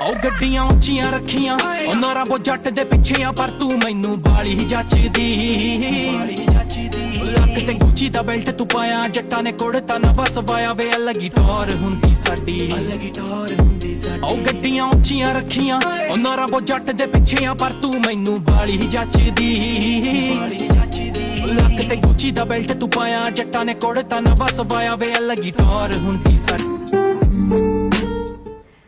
ਉਹ ਗੱਡੀਆਂ ਉੱਚੀਆਂ ਰੱਖੀਆਂ ਉਹਨਾਂ ਰੱਬੋ ਜੱਟ ਦੇ ਪਿੱਛੇ ਆ ਪਰ ਤੂੰ ਮੈਨੂੰ ਬਾਲੀ ਜੱਚਦੀ ਲੱਕ ਤੇ ਗੁੱਚੀ ਦਾ ਬੈਲਟ ਤੂੰ ਪਾਇਆ ਜੱਟਾਂ ਨੇ ਕੁੜਤਾ ਨਾ ਬਸ ਵਾਇਆ ਵੇ ਅਲੱਗੀ ਟੌਰ ਹੁੰਦੀ ਸਾਡੀ ਉਹ ਗੱਡੀਆਂ ਉੱਚੀਆਂ ਰੱਖੀਆਂ ਉਹਨਾਂ ਰੱਬੋ ਜੱਟ ਦੇ ਪਿੱਛੇ ਆ ਪਰ ਤੂੰ ਮੈਨੂੰ ਬਾਲੀ ਜੱਚਦੀ ਲੱਕ ਤੇ ਗੁੱਚੀ ਦਾ ਬੈਲਟ ਤੂੰ ਪਾਇਆ ਜੱਟਾਂ ਨੇ ਕੁੜਤਾ ਨਾ ਬਸ ਵਾਇਆ ਵੇ ਅਲੱਗੀ ਟੌਰ ਹੁੰਦੀ ਸਾਡੀ।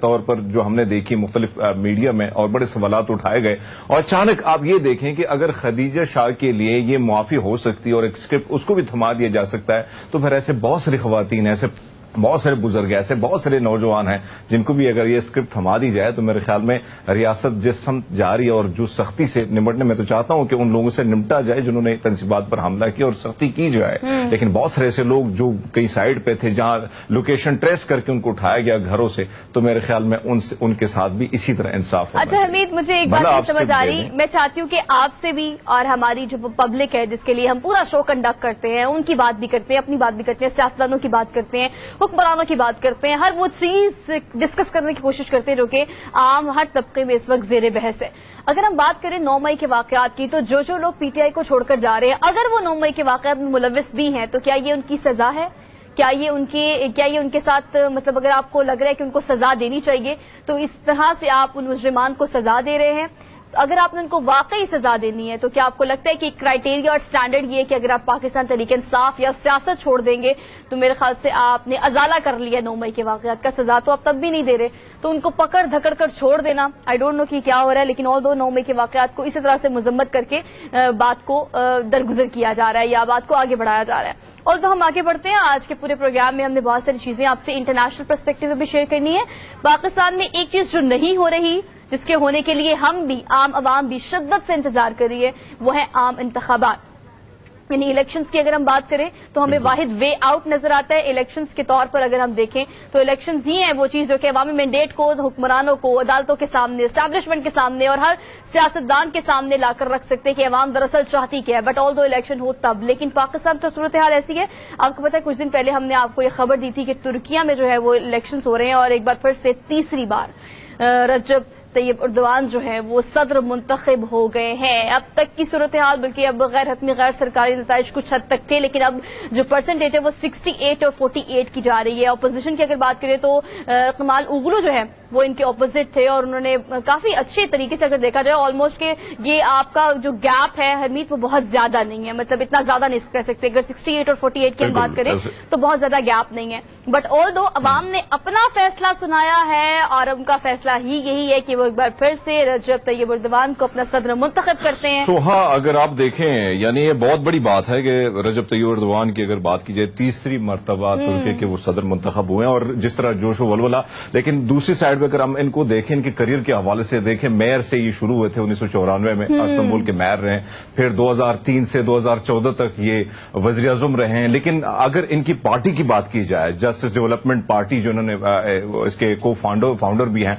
طور پر جو ہم نے دیکھی مختلف میڈیا میں اور بڑے سوالات اٹھائے گئے، اور اچانک آپ یہ دیکھیں کہ اگر خدیجہ شاہ کے لیے یہ معافی ہو سکتی اور ایک اسکرپٹ اس کو بھی تھما دیا جا سکتا ہے، تو پھر ایسے بہت ساری خواتین ایسے بہت سارے بزرگ ایسے بہت سارے نوجوان ہیں جن کو بھی اگر یہ اسکرپٹ تھما دی جائے تو میرے خیال میں ریاست جس سمت جا رہی ہے اور جو سختی سے نمٹنے، میں تو چاہتا ہوں کہ ان لوگوں سے نمٹا جائے جنہوں نے تنصیبات پر حملہ کیا اور سختی کی جائے، لیکن بہت سارے ایسے لوگ جو کئی سائڈ پہ تھے جہاں لوکیشن ٹریس کر کے ان کو اٹھایا گیا گھروں سے، تو میرے خیال میں ان کے ساتھ بھی اسی طرح انصاف ہونا اچھا حمید، مجھے ایک بات نہیں سمجھ آ رہی، میں چاہتی ہوں کہ آپ سے بھی اور ہماری جو پبلک ہے جس کے لیے ہم پورا شو کنڈکٹ کرتے ہیں، ان کی بات بھی کرتے ہیں، اپنی بات بھی کرتے ہیں، سیاستدانوں کی بات کرتے ہیں، حکمرانوں کی بات کرتے ہیں، ہر وہ چیز ڈسکس کرنے کی کوشش کرتے ہیں جو کہ عام ہر طبقے میں اس وقت زیر بحث ہے۔ اگر ہم بات کریں 9 مئی کے واقعات کی، تو جو لوگ پی ٹی آئی کو چھوڑ کر جا رہے ہیں، اگر وہ 9 مئی کے واقعات میں ملوث بھی ہیں، تو کیا یہ ان کی سزا ہے؟ کیا یہ ان کے ساتھ مطلب اگر آپ کو لگ رہا ہے کہ ان کو سزا دینی چاہیے، تو اس طرح سے آپ ان مجرمان کو سزا دے رہے ہیں؟ اگر آپ نے ان کو واقعی سزا دینی ہے تو کیا آپ کو لگتا ہے کہ کرائیٹیریا اور سٹینڈرڈ یہ ہے کہ اگر آپ پاکستان تحریک انصاف یا سیاست چھوڑ دیں گے تو میرے خیال سے آپ نے ازالہ کر لیا 9 مئی کے واقعات کا، سزا تو آپ تب بھی نہیں دے رہے، تو ان کو پکڑ دھکڑ کر چھوڑ دینا، آئی ڈونٹ نو کہ کیا ہو رہا ہے، لیکن اور 9 مئی کے واقعات کو اسی طرح سے مذمت کر کے بات کو درگزر کیا جا رہا ہے یا بات کو آگے بڑھایا جا رہا ہے۔ اور تو ہم آگے بڑھتے ہیں، آج کے پورے پروگرام میں ہم نے بہت ساری چیزیں آپ سے انٹرنیشنل پرسپیکٹو میں بھی شیئر کرنی ہے۔ پاکستان میں ایک چیز جو نہیں ہو رہی، جس کے ہونے کے لیے ہم بھی عام عوام بھی شدت سے انتظار کر رہی ہے، وہ ہے عام انتخابات، یعنی الیکشنز کی اگر ہم بات کریں تو ہمیں واحد وے آؤٹ نظر آتا ہے۔ الیکشنز کے طور پر اگر ہم دیکھیں تو الیکشنز ہی ہیں وہ چیز جو کہ عوامی مینڈیٹ کو حکمرانوں کو عدالتوں کے سامنے، اسٹیبلشمنٹ کے سامنے اور ہر سیاستدان کے سامنے لا کر رکھ سکتے کہ عوام دراصل چاہتی کیا ہے، بٹ آل دو الیکشن ہو تب۔ لیکن پاکستان تو صورتحال ایسی ہے، آپ کو پتا ہے کچھ دن پہلے ہم نے آپ کو یہ خبر دی تھی کہ ترکیہ میں جو ہے وہ الیکشنز ہو رہے ہیں اور ایک بار پھر سے تیسری بار رجب طیب اردوان جو ہے وہ صدر منتخب ہو گئے ہیں۔ اب تک کی صورتحال بلکہ اب غیر حتمی غیر سرکاری نتائج کچھ حد تک تھے، لیکن اب جو پرسنٹیج ہے وہ 68 اور 48 کی جا رہی ہے۔ اپوزیشن کی اگر بات کریں تو کمال اوغلو جو ہے وہ ان کے اپوزٹ تھے اور انہوں نے کافی اچھے طریقے سے اگر دیکھا جائے آلموسٹ کہ یہ آپ کا جو گیپ ہے ہرمیت وہ بہت زیادہ نہیں ہے، مطلب اتنا زیادہ نہیں اس کو کہہ سکتے، اگر 68 اور 48 کی ہم بات کریں تو بہت زیادہ گیپ نہیں ہے، بٹ آل دو عوام نے اپنا فیصلہ سنایا ہے اور ان کا فیصلہ ہی یہی ہے کہ وہ ایک بار پھر سے رجب طیب اردوان کو اپنا صدر منتخب کرتے ہیں۔ سوہا اگر آپ دیکھیں یعنی یہ بہت بڑی بات ہے کہ رجب طیب اردوان کی اگر بات کی جائے تیسری مرتبہ ترکی کے وہ صدر منتخب ہوئے ہیں اور جس طرح جوش و ولولہ، لیکن دوسری سائڈ پہ اگر ہم ان کو دیکھیں ان کے کریئر کے حوالے سے دیکھیں، میئر سے یہ شروع ہوئے تھے 1994 میں استنبول کے میئر رہے، پھر 2003 سے 2014 تک یہ وزیر اعظم رہے ہیں، لیکن اگر ان کی پارٹی کی بات کی جائے جسٹس ڈیولپمنٹ پارٹی جو انہوں نے اس کے کو فاؤنڈر بھی ہیں،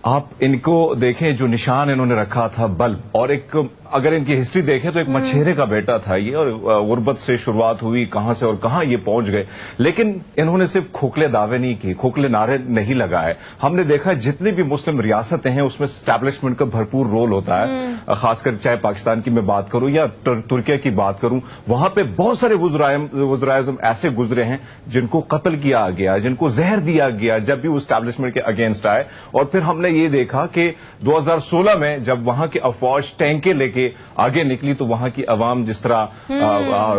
آپ ان کو دیکھیں جو نشان انہوں نے رکھا تھا بلب، اور ایک اگر ان کی ہسٹری دیکھیں تو ایک مچھیرے کا بیٹا تھا یہ، اور غربت سے شروعات ہوئی کہاں سے اور کہاں یہ پہنچ گئے، لیکن انہوں نے صرف کھوکھلے دعوے نہیں کی، کھوکھلے نعرے نہیں لگائے۔ ہم نے دیکھا جتنی بھی مسلم ریاستیں ہیں اس میں اسٹیبلشمنٹ کا بھرپور رول ہوتا ہے، خاص کر چاہے پاکستان کی میں بات کروں یا ترکیہ کی بات کروں، وہاں پہ بہت سارے وزرائے اعظم ایسے گزرے ہیں جن کو قتل کیا گیا، جن کو زہر دیا گیا جب بھی وہ اسٹیبلشمنٹ کے اگینسٹ آئے۔ اور پھر ہم نے یہ دیکھا کہ 2016 میں جب وہاں کی افواج ٹینکیں لے کے آگے نکلی تو وہاں کی عوام جس طرح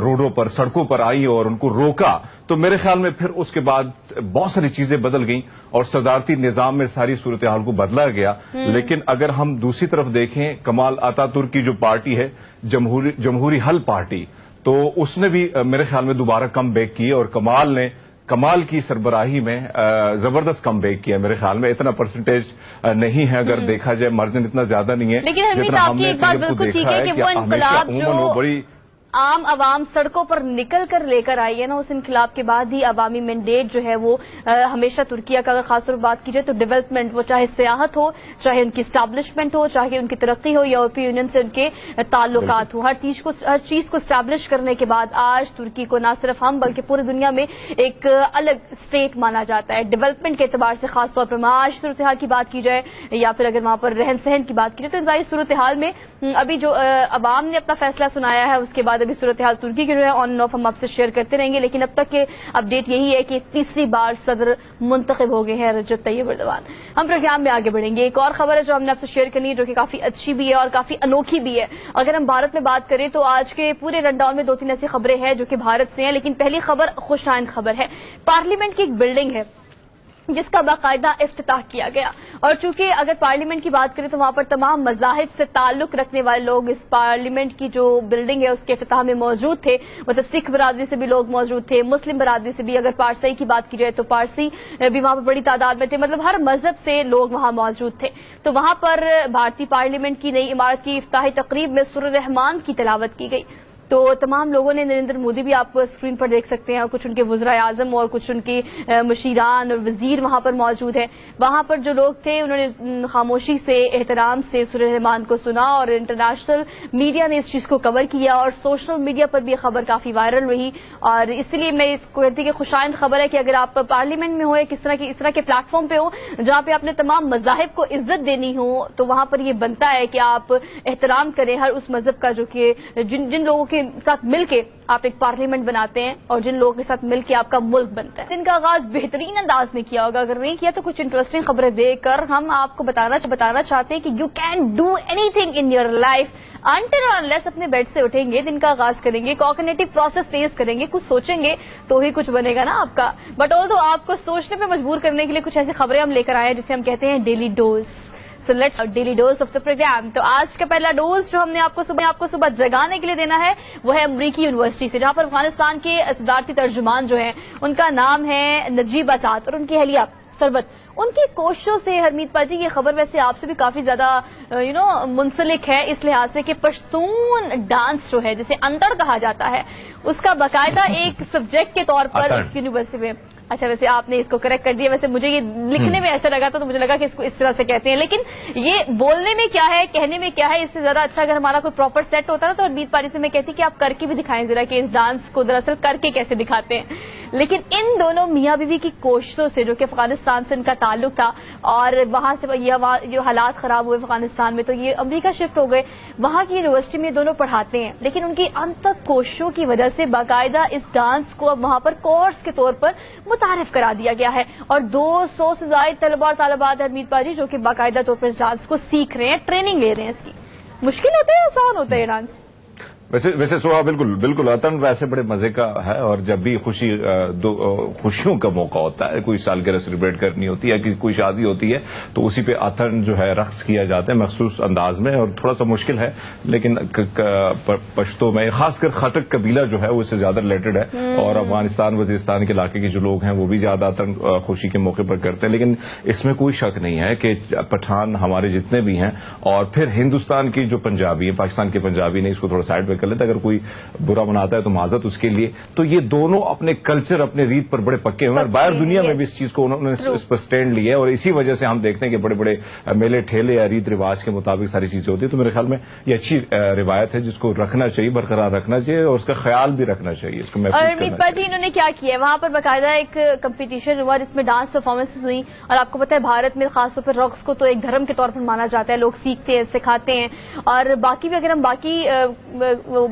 روڈوں پر سڑکوں پر آئی اور ان کو روکا، تو میرے خیال میں پھر اس کے بعد بہت ساری چیزیں بدل گئیں اور صدارتی نظام میں ساری صورتحال کو بدلا گیا۔ لیکن اگر ہم دوسری طرف دیکھیں کمال آتا ترک کی جو پارٹی ہے جمہوری حل پارٹی، تو اس نے بھی میرے خیال میں دوبارہ کم بیک کی اور کمال کی سربراہی میں زبردست کم بیک کیا، میرے خیال میں اتنا پرسنٹیج نہیں ہے اگر دیکھا جائے، مارجن اتنا زیادہ نہیں ہے لیکن جتنا ہم نے ایک بات بالکل ٹھیک ہے کہ وہ انقلاب جو بڑی عام عوام سڑکوں پر نکل کر لے کر آئی ہے نا، اس انقلاب کے بعد ہی عوامی مینڈیٹ جو ہے وہ ہمیشہ ترکیہ کا اگر خاص طور پر بات کی جائے تو ڈیولپمنٹ، وہ چاہے سیاحت ہو، چاہے ان کی اسٹیبلشمنٹ ہو، چاہے ان کی ترقی ہو، یورپی یونین سے ان کے تعلقات ہو، ہر چیز کو اسٹیبلش کرنے کے بعد آج ترکی کو نہ صرف ہم بلکہ پوری دنیا میں ایک الگ اسٹیٹ مانا جاتا ہے ڈیولپمنٹ کے اعتبار سے، خاص طور پر معاش صورتحال کی بات کی جائے یا پھر اگر وہاں پر رہن سہن کی بات کی جائے، تو ظاہر صورتحال میں ابھی جو عوام نے اپنا فیصلہ سنایا ہے اس کے بعد ابھی صورتحال ترکی کی جو ہے آن اینڈ آف ہم آپ سے شیئر کرتے رہیں گے، لیکن اب تک کے اپڈیٹ یہی ہے کہ تیسری بار صدر منتخب ہو گئے ہیں رجب طیب اردوان۔ ہم پروگرام میں آگے بڑھیں گے، ایک اور خبر ہے جو ہم نے آپ سے شیئر کرنی ہے جو کہ کافی اچھی بھی ہے اور کافی انوکھی بھی ہے۔ اگر ہم بھارت میں بات کریں تو آج کے پورے رن ڈاؤن میں 2-3 ایسی خبریں ہیں جو کہ بھارت سے ہیں، لیکن پہلی خبر خوشائند خبر ہے۔ پارلیمنٹ کی ایک بلڈنگ ہے جس کا باقاعدہ افتتاح کیا گیا. اور چونکہ اگر پارلیمنٹ کی بات کریں تو وہاں پر تمام مذاہب سے تعلق رکھنے والے لوگ اس پارلیمنٹ کی جو بلڈنگ ہے اس کے افتتاح میں موجود تھے. مطلب سکھ برادری سے بھی لوگ موجود تھے, مسلم برادری سے بھی, اگر پارسائی کی بات کی جائے تو پارسی بھی وہاں پر بڑی تعداد میں تھے. مطلب ہر مذہب سے لوگ وہاں موجود تھے. تو وہاں پر بھارتی پارلیمنٹ کی نئی عمارت کی افتتاحی تقریب میں سورہ الرحمان کی تلاوت کی گئی. تو تمام لوگوں نے, نریندر مودی بھی آپ اسکرین پر دیکھ سکتے ہیں, اور کچھ ان کے وزرائے اعظم اور کچھ ان کے مشیران اور وزیر وہاں پر موجود ہیں. وہاں پر جو لوگ تھے انہوں نے خاموشی سے, احترام سے سورہ الرحمان کو سنا, اور انٹرنیشنل میڈیا نے اس چیز کو کور کیا, اور سوشل میڈیا پر بھی یہ خبر کافی وائرل رہی. اور اس لیے میں اس کو کہتی کہ خوشائند خبر ہے کہ اگر آپ پارلیمنٹ میں ہو, اس طرح کے پلیٹ فارم پہ ہو جہاں پہ آپ نے تمام مذاہب کو عزت دینی ہو, تو وہاں پر یہ بنتا ہے کہ آپ احترام کریں ہر اس مذہب کا جو کہ جن لوگوں کے ساتھ مل کے آپ ایک پارلیمنٹ بناتے ہیں, اور جن لوگوں کے ساتھ مل کے آپ کا ملک بنتا ہے. دن کا آغاز بہترین انداز میں کیا ہوگا, اگر نہیں کیا تو کچھ انٹرسٹنگ خبریں دے کر ہم آپ کو بتانا چاہتے ہیں کہ you can do any thing in your life until اور انلیس اپنے بیڈ سے اٹھیں گے, دن کا آغاز کریں گے, کوگنیٹو پروسیس تیز کریں گے, کچھ سوچیں گے تو ہی کچھ بنے گا نا آپ کا. بٹ آلدو آپ کو سوچنے پہ مجبور کرنے کے لیے کچھ ایسی خبریں ہم لے کر آئے ہیں جسے ہم کہتے ہیں daily dose. So let's daily dose of the program. تو آج کا پہلا ڈوز جو ہم نے آپ کو صبح جگانے کے لیے دینا ہے وہ ہے امریکی یونیورسٹی سے, جہاں پر افغانستان کے صدارتی ترجمان جو ہیں ان کا نام ہے نجیب آزاد, اور ان کی اہلیہ ثروت. ان کی کوششوں سے حرمیت پاجی یہ خبر ویسے آپ سے بھی کافی زیادہ منسلک ہے, اس لحاظ سے کہ پشتون ڈانس جو ہے جسے انتڑ کہا جاتا ہے اس کا باقاعدہ ایک سبجیکٹ کے طور پر اس یونیورسٹی میں. اچھا ویسے آپ نے اس کو کریکٹ کر دیا, ویسے مجھے یہ لکھنے میں ایسا لگا تھا تو مجھے لگا کہ اس کو اس طرح سے کہتے ہیں, لیکن یہ بولنے میں کیا ہے, کہنے میں کیا ہے, اس سے زیادہ اچھا اگر ہمارا کوئی پراپر سیٹ ہوتا نا تو حرمیت پاجی سے میں کہتی کہ آپ کر کے بھی دکھائیں ذرا کہ اس ڈانس کو دراصل کر کے کیسے دکھاتے ہیں. لیکن ان دونوں میاں بیوی کی کوششوں سے, جو کہ افغانستان سے ان کا تعلق تھا, اور وہاں سے جو حالات خراب ہوئے افغانستان میں تو یہ امریکہ شفٹ ہو گئے, وہاں کی یونیورسٹی میں دونوں پڑھاتے ہیں, لیکن ان کی انتھک کوششوں کی وجہ سے باقاعدہ اس ڈانس کو اب وہاں پر کورس کے طور پر متعارف کرا دیا گیا ہے, اور 200 سے زائد طلباء اور طالبات حرمیت پاجی جو کہ باقاعدہ طور پر اس ڈانس کو سیکھ رہے ہیں, ٹریننگ لے رہے ہیں. اس کی مشکل ہوتا ہے, آسان ہوتا ہے یہ ڈانس؟ ویسے سوہا بالکل عطن ویسے بڑے مزے کا ہے, اور جب بھی خوشیوں کا موقع ہوتا ہے, کوئی سالگرہ سیلیبریٹ کرنی ہوتی ہے, کوئی شادی ہوتی ہے, تو اسی پہ عطن جو ہے رقص کیا جاتا ہے مخصوص انداز میں, اور تھوڑا سا مشکل ہے, لیکن پشتوں میں خاص کر خاٹک قبیلہ جو ہے وہ اس سے زیادہ ریلیٹڈ ہے, اور افغانستان وزیرستان کے علاقے کے جو لوگ ہیں وہ بھی زیادہ عطن خوشی کے موقع پر کرتے ہیں. لیکن اس میں کوئی شک نہیں ہے کہ پٹھان ہمارے جتنے بھی ہیں, اور پھر ہندوستان کی جو پنجابی ہے, پاکستان کے پنجابی نے اس کو تھوڑا سائڈ کر لیتا, اگر کوئی برا مناتا ہے تو معذرت اس کے لیے. تو یہ دونوں اپنے کلچر, اپنے ریت پر بڑے پکے ہوئے, اور باہر دنیا میں بھی اس چیز کو انہوں نے اس پر سٹینڈ لیا ہے, اور اسی وجہ سے ہم دیکھتے ہیں کہ بڑے بڑے میلے ٹھیلے یا ریت رواج کے مطابق ساری چیزیں ہوتی ہیں. تو میرے خیال میں یہ اچھی روایت ہے جس کو رکھنا چاہیے, برقرار رکھنا چاہیے, اور اس کا خیال بھی رکھنا چاہیے, اس کو محفوظ کرنا چاہیے. اور میتپا جی انہوں نے کیا کیا ہے, وہاں پر باقاعدہ ایک کمپٹیشن ہوا جس میں ڈانس پرفارمنسز ہوئی, اور آپ کو پتا ہے بھارت میں خاص طور پر رقص کو تو ایک دھرم کے طور پر مانا جاتا ہے, لوگ سیکھتے ہیں, سکھاتے ہیں. اور باقی بھی اگر ہم باقی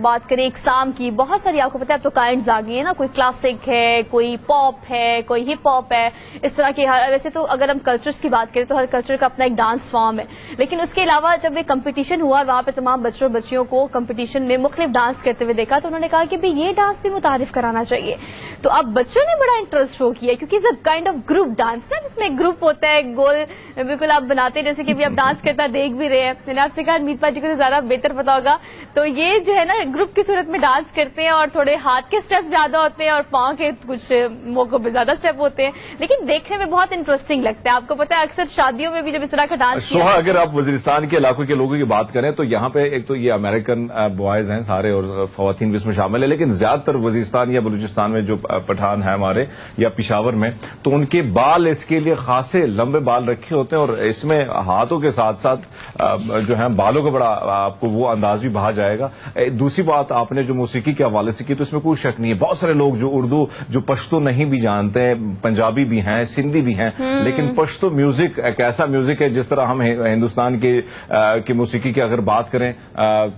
بات کریں اقسام کی, بہت ساری آپ کو پتا ہے اب تو کائنڈز آ گئی ہیں نا, کوئی کلاسک ہے, کوئی پاپ ہے, کوئی ہپ ہاپ ہے, اس طرح کے. ویسے تو اگر ہم کلچرز کی بات کریں تو ہر کلچر کا اپنا ایک ڈانس فارم ہے, لیکن اس کے علاوہ جب ایک کمپٹیشن ہوا وہاں پہ تمام بچوں بچیوں کو کمپٹیشن میں مختلف ڈانس کرتے ہوئے دیکھا, تو انہوں نے کہا کہ یہ ڈانس بھی متعارف کرانا چاہیے. تو اب بچوں نے بڑا انٹرسٹ شو کیا, کیونکہ it's a kind of group dance نا, جس میں ایک گروپ ہوتا ہے, گول بالکل آپ بناتے ہیں, جیسے کہ اب آپ ڈانس کرتا دیکھ بھی رہے ہیں. میں نے آپ سے کہا میتپا جی کو زیادہ بہتر پتا ہوگا, تو یہ جو ہے نا گروپ کی صورت میں ڈانس کرتے ہیں, اور تھوڑے ہاتھ کے سٹیپ زیادہ ہوتے ہیں اور پاؤں کے کچھ موقعوں پہ زیادہ سٹیپ ہوتے ہیں, لیکن دیکھنے میں بہت انٹرسٹنگ لگتا ہے. آپ کو پتا ہے اکثر شادیوں میں بھی جب اس طرح کا ڈانس سوہا, اگر آپ وزیرستان کے علاقوں کے لوگوں کی بات کریں تو یہاں پہ ایک تو یہ امریکن بوائز ہیں سارے, اور خواتین بھی اس میں شامل ہیں, لیکن زیادہ تر وزیرستان یا بلوچستان میں جو پٹھان ہیں ہمارے, یا پشاور میں, تو ان کے بال اس کے لیے خاصے لمبے بال رکھے ہوتے ہیں, اور اس میں ہاتھوں کے ساتھ ساتھ جو ہے بالوں کا بڑا آپ کو وہ انداز بھی بہا جائے گا. دوسری بات آپ نے جو موسیقی کے حوالے سے کی, تو اس میں کوئی شک نہیں ہے, بہت سارے لوگ جو اردو جو پشتو نہیں بھی جانتے ہیں, پنجابی بھی ہیں, سندھی بھی ہیں, لیکن پشتو میوزک ایک ایسا میوزک ہے, جس طرح ہم ہندوستان کی موسیقی کی اگر بات کریں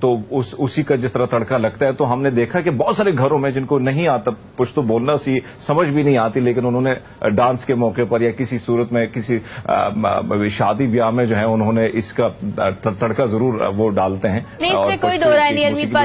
تو اسی کا جس طرح تڑکا لگتا ہے. تو ہم نے دیکھا کہ بہت سارے گھروں میں جن کو نہیں آتا پشتو بولنا, سمجھ بھی نہیں آتی, لیکن انہوں نے ڈانس کے موقع پر یا کسی صورت میں کسی شادی بیاہ میں جو ہے انہوں نے اس کا تڑکا ضرور وہ ڈالتے ہیں. نہیں, اس میں کوئی دو رائے نہیں حرمیت